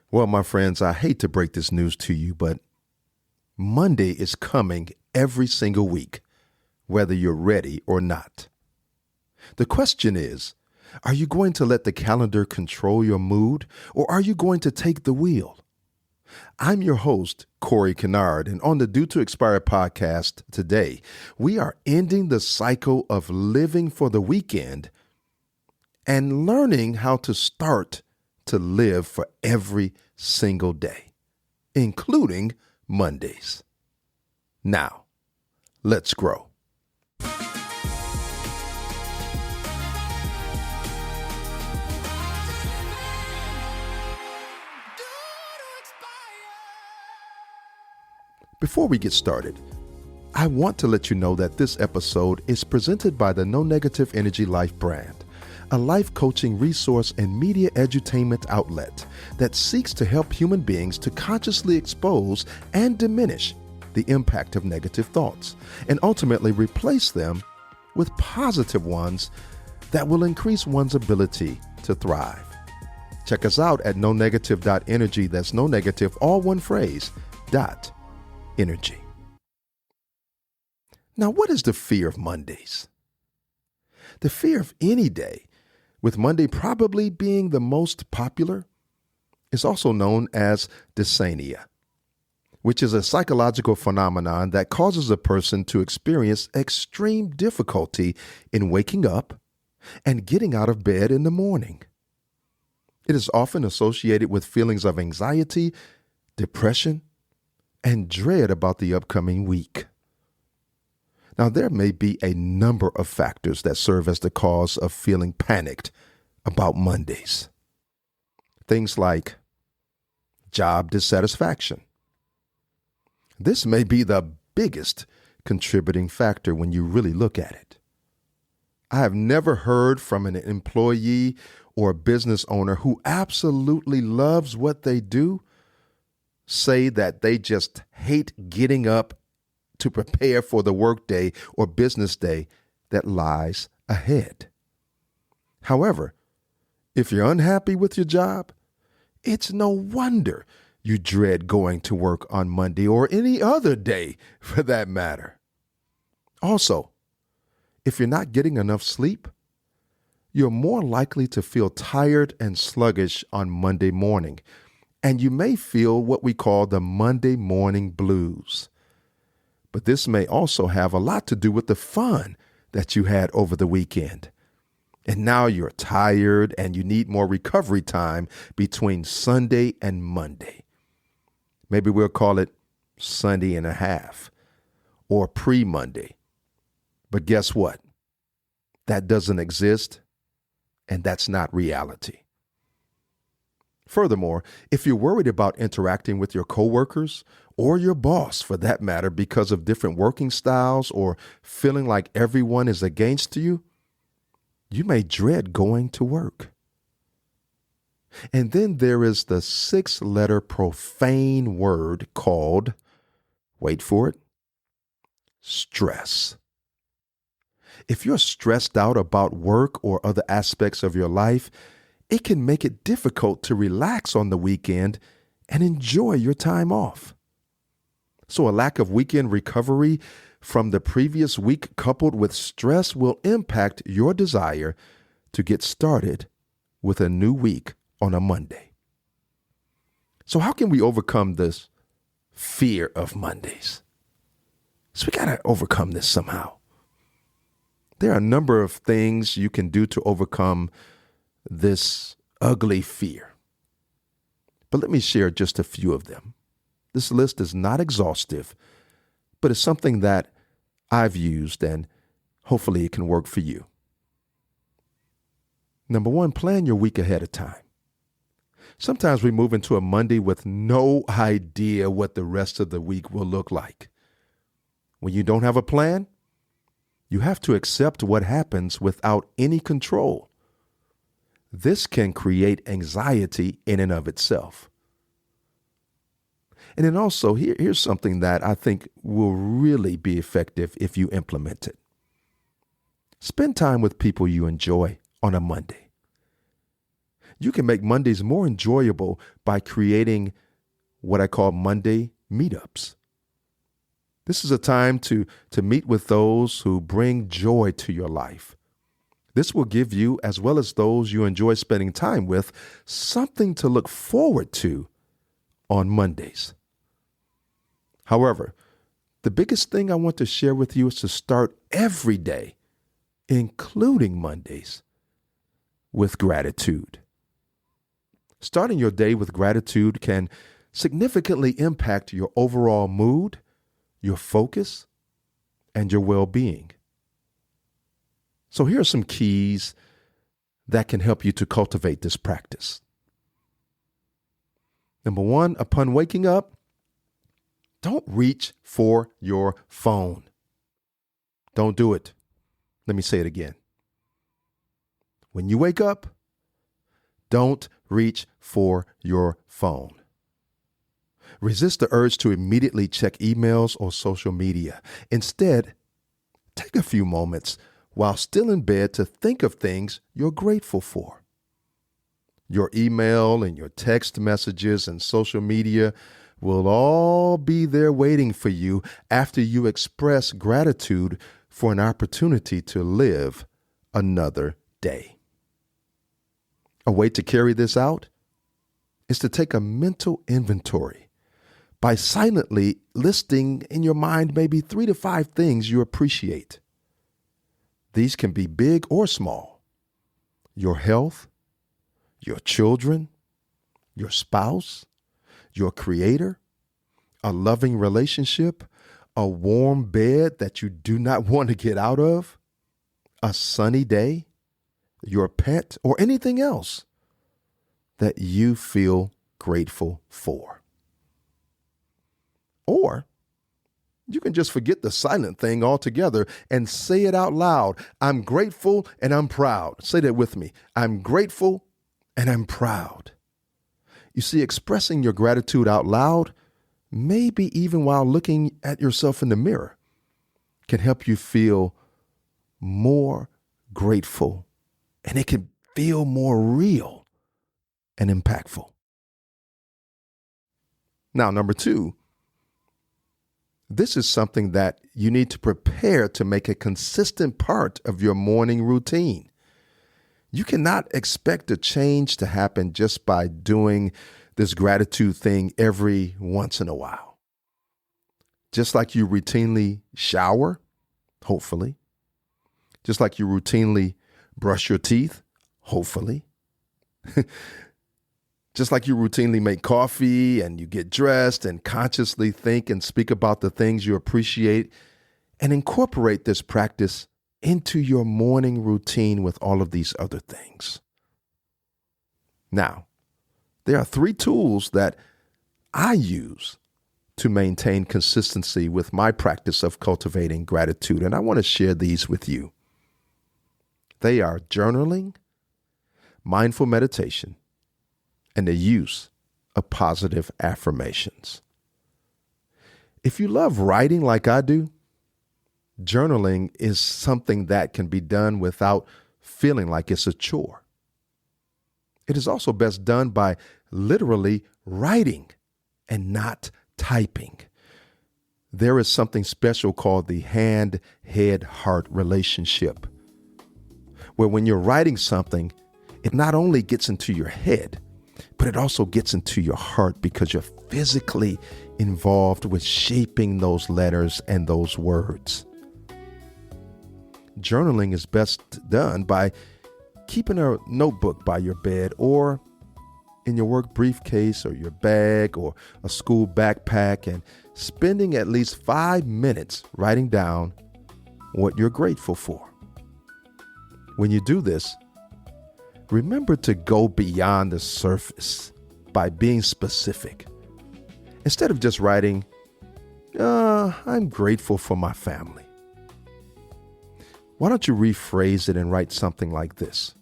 Well, my friends, I hate to break this news to you, but Monday is coming every single week, whether you're ready or not. The question is, are you going to let the calendar control your mood, or are you going to take the wheel? I'm your host, Corey Kennard, and on the Due to Expire podcast today, we are ending the cycle of living for the weekend and learning how to start to live for every single day, including Mondays. Now, let's grow. Before we get started, I want to let you know that this episode is presented by the No Negative Energy Life brand, a life coaching resource and media edutainment outlet that seeks to help human beings to consciously expose and diminish the impact of negative thoughts and ultimately replace them with positive ones that will increase one's ability to thrive. Check us out at nonegative.energy. That's no negative, all one phrase, .energy. Now, what is the fear of Mondays? The fear of any day, with Monday probably being the most popular, is also known as disania, which is a psychological phenomenon that causes a person to experience extreme difficulty in waking up and getting out of bed in the morning. It is often associated with feelings of anxiety, depression, and dread about the upcoming week. Now, there may be a number of factors that serve as the cause of feeling panicked about Mondays. Things like job dissatisfaction. This may be the biggest contributing factor when you really look at it. I have never heard from an employee or a business owner who absolutely loves what they do say that they just hate getting up to prepare for the workday or business day that lies ahead. However, if you're unhappy with your job, it's no wonder you dread going to work on Monday or any other day for that matter. Also, if you're not getting enough sleep, you're more likely to feel tired and sluggish on Monday morning, and you may feel what we call the Monday morning blues. But this may also have a lot to do with the fun that you had over the weekend. And now you're tired and you need more recovery time between Sunday and Monday. Maybe we'll call it Sunday and a half or pre-Monday. But guess what? That doesn't exist, and that's not reality. Furthermore, if you're worried about interacting with your coworkers or your boss for that matter because of different working styles or feeling like everyone is against you, you may dread going to work. And then there is the 6-letter profane word called, wait for it, stress. If you're stressed out about work or other aspects of your life, it can make it difficult to relax on the weekend and enjoy your time off. So a lack of weekend recovery from the previous week coupled with stress will impact your desire to get started with a new week on a Monday. So how can we overcome this fear of Mondays? So we got to overcome this somehow. There are a number of things you can do to overcome this ugly fear. But let me share just a few of them. This list is not exhaustive, but it's something that I've used and hopefully it can work for you. Number one, plan your week ahead of time. Sometimes we move into a Monday with no idea what the rest of the week will look like. When you don't have a plan, you have to accept what happens without any control. This can create anxiety in and of itself. And then also, here's something that I think will really be effective if you implement it. Spend time with people you enjoy on a Monday. You can make Mondays more enjoyable by creating what I call Monday meetups. This is a time to meet with those who bring joy to your life. This will give you, as well as those you enjoy spending time with, something to look forward to on Mondays. However, the biggest thing I want to share with you is to start every day, including Mondays, with gratitude. Starting your day with gratitude can significantly impact your overall mood, your focus, and your well-being. So here are some keys that can help you to cultivate this practice. Number one, upon waking up, don't reach for your phone. Don't do it. Let me say it again. When you wake up, don't reach for your phone. Resist the urge to immediately check emails or social media. Instead, take a few moments while still in bed to think of things you're grateful for. Your email and your text messages and social media will all be there waiting for you after you express gratitude for an opportunity to live another day. A way to carry this out is to take a mental inventory by silently listing in your mind maybe 3 to 5 things you appreciate. These can be big or small. Your health, your children, your spouse, your creator, a loving relationship, a warm bed that you do not want to get out of, a sunny day, your pet, or anything else that you feel grateful for. Or you can just forget the silent thing altogether and say it out loud. I'm grateful and I'm proud. Say that with me. I'm grateful and I'm proud. You see, expressing your gratitude out loud, maybe even while looking at yourself in the mirror, can help you feel more grateful, and it can feel more real and impactful. Now, number 2, this is something that you need to prepare to make a consistent part of your morning routine. You cannot expect a change to happen just by doing this gratitude thing every once in a while. Just like you routinely shower, hopefully. Just like you routinely brush your teeth, hopefully. Just like you routinely make coffee and you get dressed and consciously think and speak about the things you appreciate, and incorporate this practice into your morning routine with all of these other things. Now, there are 3 tools that I use to maintain consistency with my practice of cultivating gratitude, and I want to share these with you. They are journaling, mindful meditation, and the use of positive affirmations. If you love writing like I do, journaling is something that can be done without feeling like it's a chore. It is also best done by literally writing and not typing. There is something special called the hand-head-heart relationship, where when you're writing something, it not only gets into your head, but it also gets into your heart because you're physically involved with shaping those letters and those words. Journaling is best done by keeping a notebook by your bed or in your work briefcase or your bag or a school backpack, and spending at least 5 minutes writing down what you're grateful for. When you do this, remember to go beyond the surface by being specific. Instead of just writing, I'm grateful for my family. Why don't you rephrase it and write something like this?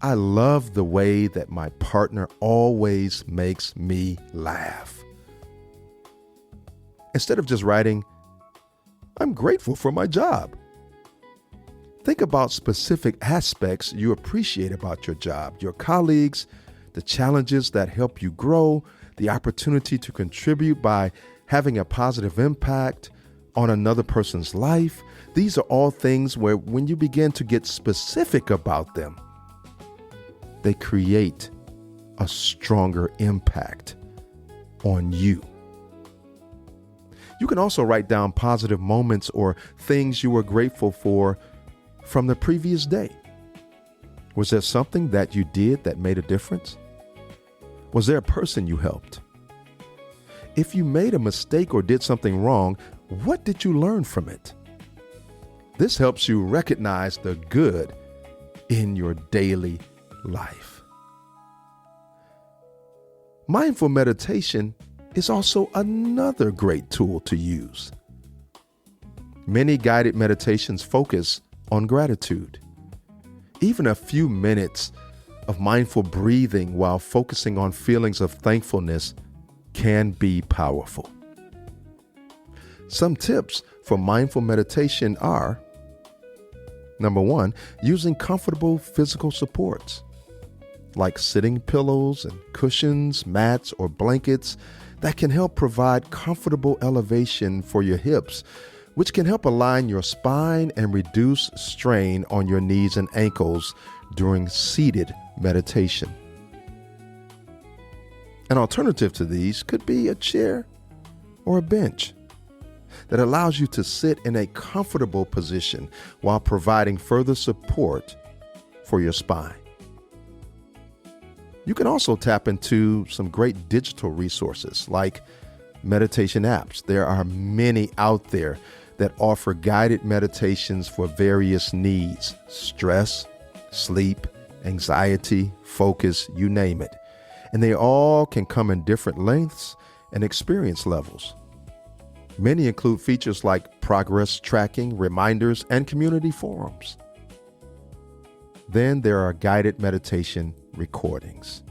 I love the way that my partner always makes me laugh. Instead of just writing, I'm grateful for my job. Think about specific aspects you appreciate about your job, your colleagues, the challenges that help you grow, the opportunity to contribute by having a positive impact on another person's life. These are all things where when you begin to get specific about them, they create a stronger impact on you. You can also write down positive moments or things you were grateful for from the previous day. Was there something that you did that made a difference? Was there a person you helped? If you made a mistake or did something wrong, what did you learn from it? This helps you recognize the good in your daily life. Mindful meditation is also another great tool to use. Many guided meditations focus on gratitude. Even a few minutes of mindful breathing while focusing on feelings of thankfulness can be powerful. Some tips for mindful meditation are: number one, using comfortable physical supports like sitting pillows and cushions, mats, or blankets that can help provide comfortable elevation for your hips, which can help align your spine and reduce strain on your knees and ankles during seated meditation. An alternative to these could be a chair or a bench that allows you to sit in a comfortable position while providing further support for your spine. You can also tap into some great digital resources like meditation apps. There are many out there that offer guided meditations for various needs: stress, sleep, anxiety, focus, you name it. And they all can come in different lengths and experience levels. Many include features like progress tracking, reminders, and community forums. Then there are guided meditation recordings.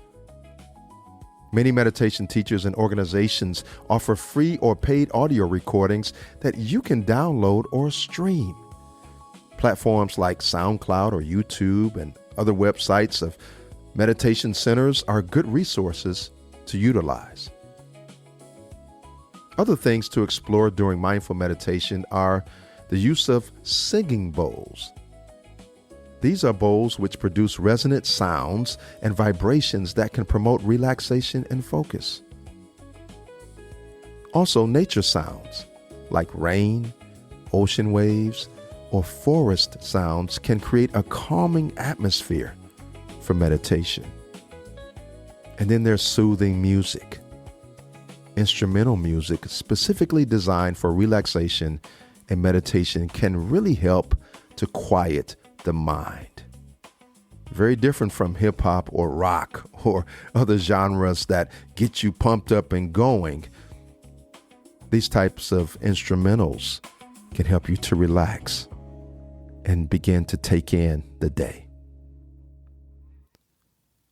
Many meditation teachers and organizations offer free or paid audio recordings that you can download or stream. Platforms like SoundCloud or YouTube and other websites of meditation centers are good resources to utilize. Other things to explore during mindful meditation are the use of singing bowls. These are bowls which produce resonant sounds and vibrations that can promote relaxation and focus. Also, nature sounds like rain, ocean waves, or forest sounds can create a calming atmosphere for meditation. And then there's soothing music. Instrumental music specifically designed for relaxation and meditation can really help to quiet the mind. Very different from hip hop or rock or other genres that get you pumped up and going. These types of instrumentals can help you to relax and begin to take in the day.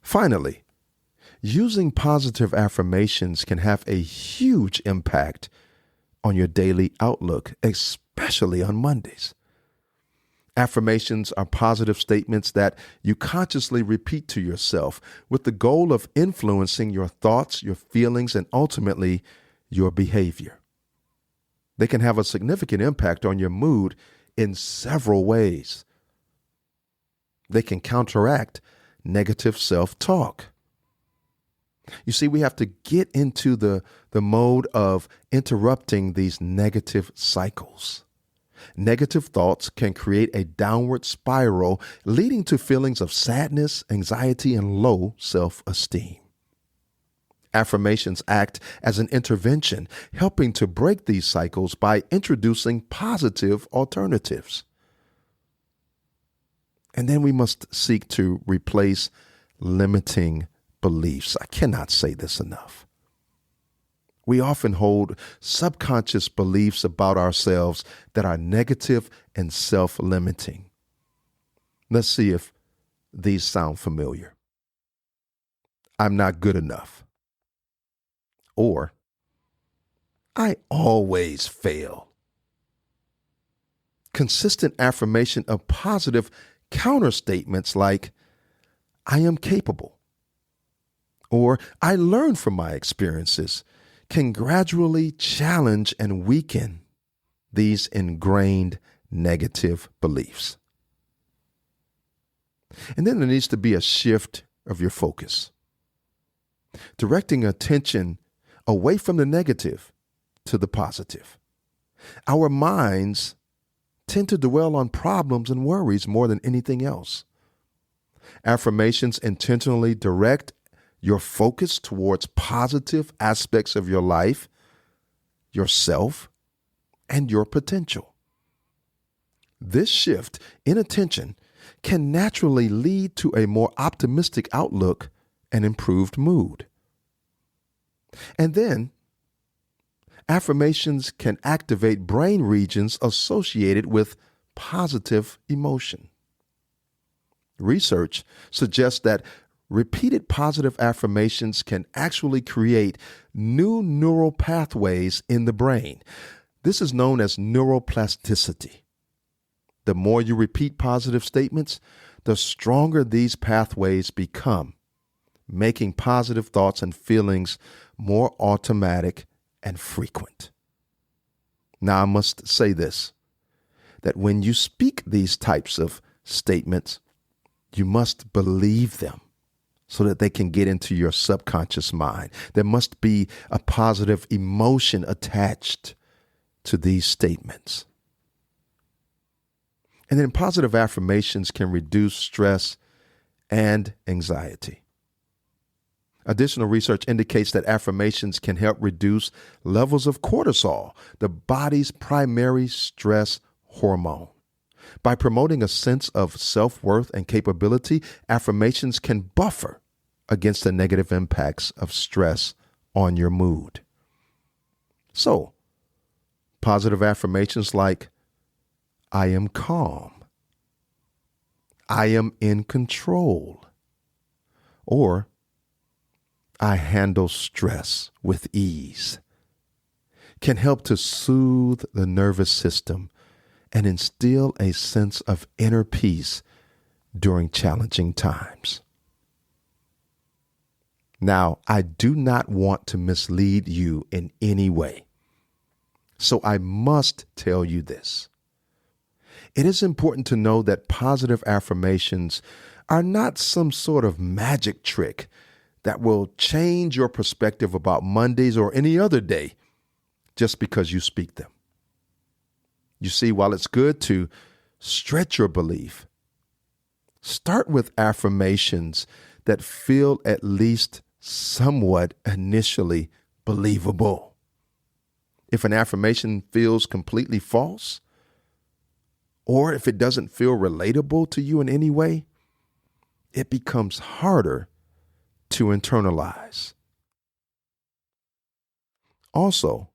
Finally, using positive affirmations can have a huge impact on your daily outlook, especially on Mondays. Affirmations are positive statements that you consciously repeat to yourself with the goal of influencing your thoughts, your feelings, and ultimately your behavior. They can have a significant impact on your mood in several ways. They can counteract negative self-talk. You see, we have to get into the mode of interrupting these negative cycles. Negative thoughts can create a downward spiral, leading to feelings of sadness, anxiety, and low self-esteem. Affirmations act as an intervention, helping to break these cycles by introducing positive alternatives. And then we must seek to replace limiting beliefs. I cannot say this enough. We often hold subconscious beliefs about ourselves that are negative and self-limiting. Let's see if these sound familiar. I'm not good enough. Or, I always fail. consistent affirmation of positive counter statements like, I am capable, or I learn from my experiences, can gradually challenge and weaken these ingrained negative beliefs. And then there needs to be a shift of your focus, directing attention away from the negative to the positive. Our minds tend to dwell on problems and worries more than anything else. Affirmations intentionally direct your focus towards positive aspects of your life, yourself, and your potential. This shift in attention can naturally lead to a more optimistic outlook and improved mood. And then, affirmations can activate brain regions associated with positive emotion. Research suggests that repeated positive affirmations can actually create new neural pathways in the brain. This is known as neuroplasticity. The more you repeat positive statements, the stronger these pathways become, making positive thoughts and feelings more automatic and frequent. Now, I must say this, that when you speak these types of statements, you must believe them so that they can get into your subconscious mind. There must be a positive emotion attached to these statements. And then positive affirmations can reduce stress and anxiety. Additional research indicates that affirmations can help reduce levels of cortisol, the body's primary stress hormone. By promoting a sense of self-worth and capability, affirmations can buffer against the negative impacts of stress on your mood. So, positive affirmations like, I am calm, I am in control, or I handle stress with ease, can help to soothe the nervous system and instill a sense of inner peace during challenging times. Now, I do not want to mislead you in any way, so I must tell you this. It is important to know that positive affirmations are not some sort of magic trick that will change your perspective about Mondays or any other day just because you speak them. You see, while it's good to stretch your belief, start with affirmations that feel at least somewhat initially believable. If an affirmation feels completely false, or if it doesn't feel relatable to you in any way, it becomes harder to internalize. Also,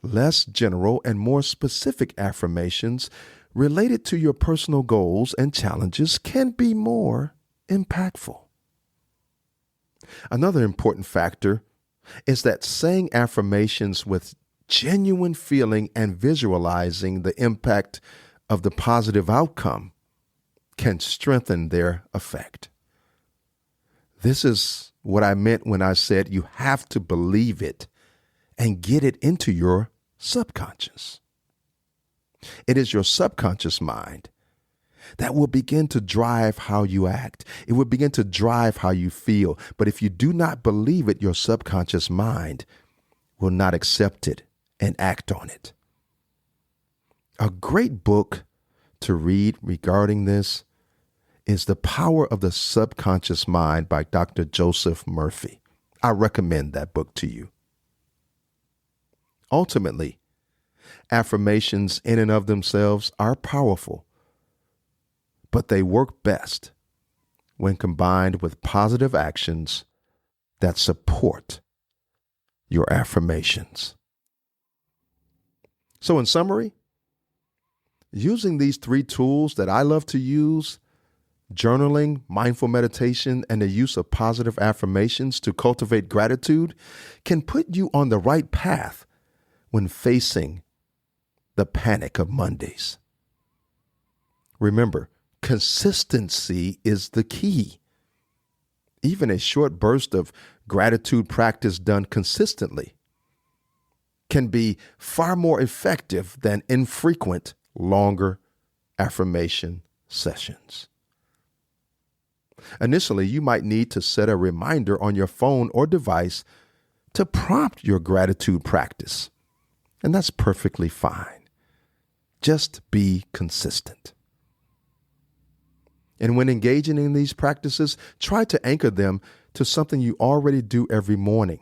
less general and more specific affirmations related to your personal goals and challenges can be more impactful. Another important factor is that saying affirmations with genuine feeling and visualizing the impact of the positive outcome can strengthen their effect. This is what I meant when I said you have to believe it and get it into your subconscious. It is your subconscious mind that will begin to drive how you act. It will begin to drive how you feel. But if you do not believe it, your subconscious mind will not accept it and act on it. A great book to read regarding this is The Power of the Subconscious Mind by Dr. Joseph Murphy. I recommend that book to you. Ultimately, affirmations in and of themselves are powerful, but they work best when combined with positive actions that support your affirmations. So in summary, using these 3 tools that I love to use, journaling, mindful meditation, and the use of positive affirmations to cultivate gratitude, can put you on the right path when facing the panic of Mondays. Remember, consistency is the key. Even a short burst of gratitude practice done consistently can be far more effective than infrequent, longer affirmation sessions. Initially, you might need to set a reminder on your phone or device to prompt your gratitude practice, and that's perfectly fine. Just be consistent. And when engaging in these practices, try to anchor them to something you already do every morning,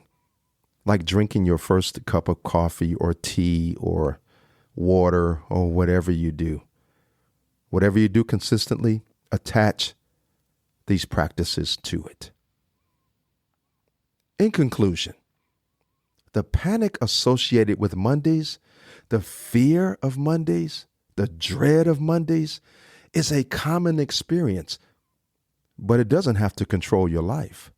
like drinking your first cup of coffee or tea or water or whatever you do. Whatever you do consistently, attach these practices to it. In conclusion, the panic associated with Mondays, the fear of Mondays, the dread of Mondays is a common experience, but it doesn't have to control your life.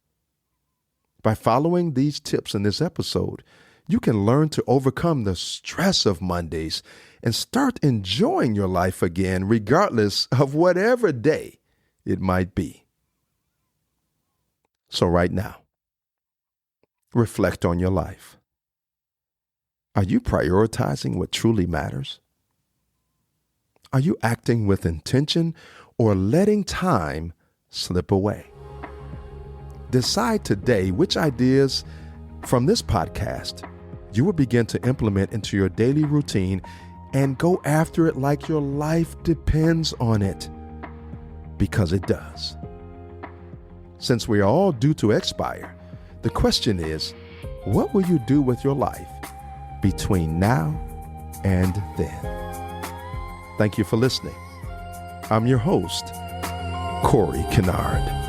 By following these tips in this episode, you can learn to overcome the stress of Mondays and start enjoying your life again, regardless of whatever day it might be. So right now, reflect on your life. Are you prioritizing what truly matters? Are you acting with intention or letting time slip away? Decide today which ideas from this podcast you will begin to implement into your daily routine and go after it like your life depends on it, because it does. Since we are all due to expire, the question is, what will you do with your life between now and then? Thank you for listening. I'm your host, Corey Kennard.